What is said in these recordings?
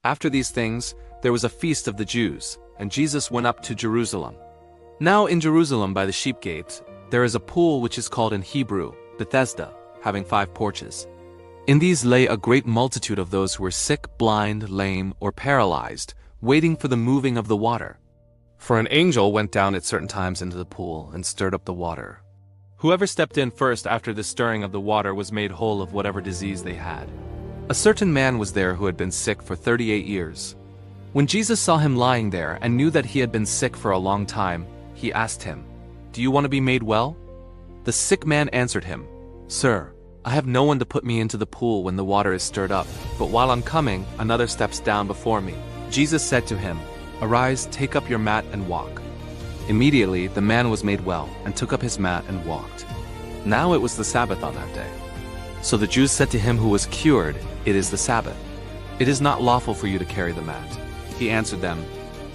After these things, there was a feast of the Jews, and Jesus went up to Jerusalem. Now in Jerusalem by the sheep gate, there is a pool which is called in Hebrew, Bethesda, having 5 porches. In these lay a great multitude of those who were sick, blind, lame, or paralyzed, waiting for the moving of the water. For an angel went down at certain times into the pool and stirred up the water. Whoever stepped in first after the stirring of the water was made whole of whatever disease they had. A certain man was there who had been sick for 38 years. When Jesus saw him lying there and knew that he had been sick for a long time, he asked him, "Do you want to be made well?" The sick man answered him, "Sir, I have no one to put me into the pool when the water is stirred up, but while I'm coming, another steps down before me." Jesus said to him, "Arise, take up your mat and walk." Immediately the man was made well and took up his mat and walked. Now it was the Sabbath on that day. So the Jews said to him who was cured, "It is the Sabbath. It is not lawful for you to carry the mat." He answered them,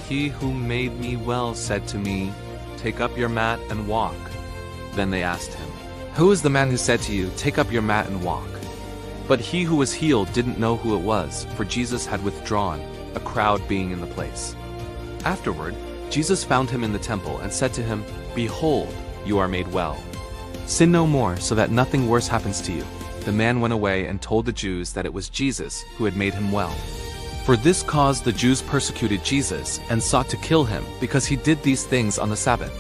"He who made me well said to me, 'Take up your mat and walk.'" Then they asked him, "Who is the man who said to you, 'Take up your mat and walk'?" But he who was healed didn't know who it was, for Jesus had withdrawn, a crowd being in the place. Afterward, Jesus found him in the temple and said to him, "Behold, you are made well. Sin no more, so that nothing worse happens to you." The man went away and told the Jews that it was Jesus who had made him well. For this cause the Jews persecuted Jesus and sought to kill him, because he did these things on the Sabbath.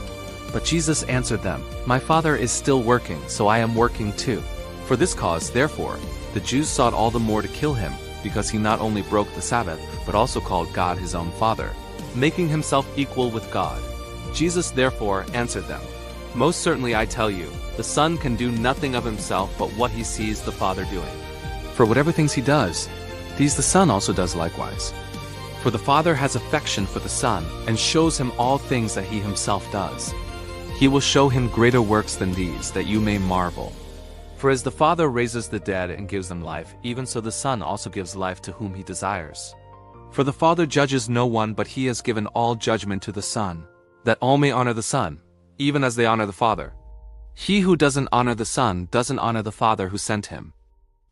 But Jesus answered them, "My Father is still working, so I am working too." For this cause, therefore, the Jews sought all the more to kill him, because he not only broke the Sabbath, but also called God his own Father, making himself equal with God. Jesus therefore answered them, "Most certainly I tell you, the Son can do nothing of himself but what he sees the Father doing. For whatever things he does, these the Son also does likewise. For the Father has affection for the Son, and shows him all things that he himself does. He will show him greater works than these, that you may marvel. For as the Father raises the dead and gives them life, even so the Son also gives life to whom he desires. For the Father judges no one, but he has given all judgment to the Son, that all may honor the Son, even as they honor the Father. He who doesn't honor the Son doesn't honor the Father who sent him.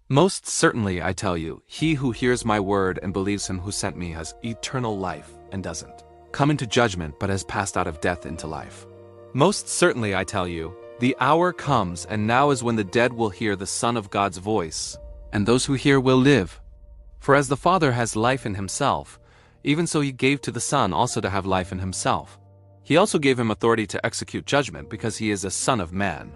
Most certainly, I tell you, he who hears my word and believes him who sent me has eternal life and doesn't come into judgment, but has passed out of death into life. Most certainly, I tell you, the hour comes, and now is when the dead will hear the Son of God's voice, and those who hear will live. For as the Father has life in himself, even so he gave to the Son also to have life in himself. He also gave him authority to execute judgment, because he is a Son of Man.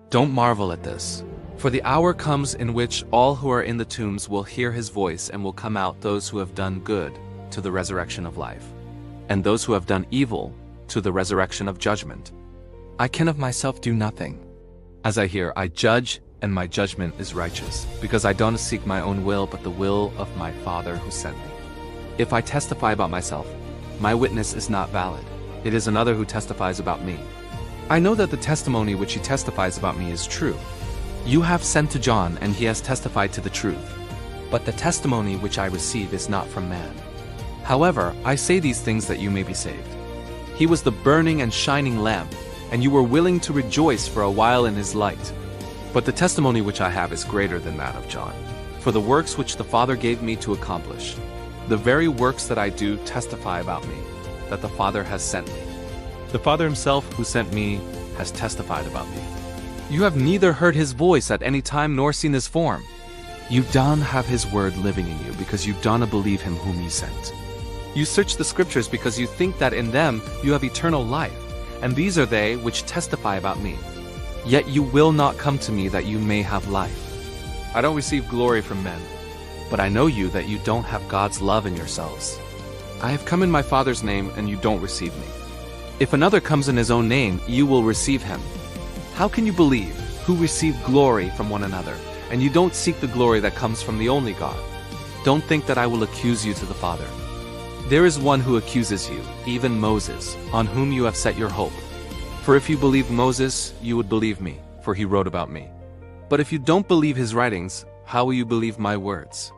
Don't marvel at this, for the hour comes in which all who are in the tombs will hear his voice, and will come out, those who have done good to the resurrection of life, and those who have done evil to the resurrection of judgment. I can of myself do nothing. As I hear, I judge, and my judgment is righteous, because I don't seek my own will, but the will of my Father who sent me. If I testify about myself, my witness is not valid. It is another who testifies about me. I know that the testimony which he testifies about me is true. You have sent to John, and he has testified to the truth. But the testimony which I receive is not from man. However, I say these things that you may be saved. He was the burning and shining lamp, and you were willing to rejoice for a while in his light. But the testimony which I have is greater than that of John. For the works which the Father gave me to accomplish, the very works that I do testify about me, that the Father has sent me. The Father himself who sent me has testified about me. You have neither heard his voice at any time nor seen his form. You don't have his word living in you, because you don't believe him whom he sent. You search the scriptures because you think that in them you have eternal life, and these are they which testify about me. Yet you will not come to me that you may have life. I don't receive glory from men, but I know you that you don't have God's love in yourselves. I have come in my Father's name, and you don't receive me. If another comes in his own name, you will receive him. How can you believe, who receive glory from one another, and you don't seek the glory that comes from the only God? Don't think that I will accuse you to the Father. There is one who accuses you, even Moses, on whom you have set your hope. For if you believed Moses, you would believe me, for he wrote about me. But if you don't believe his writings, how will you believe my words?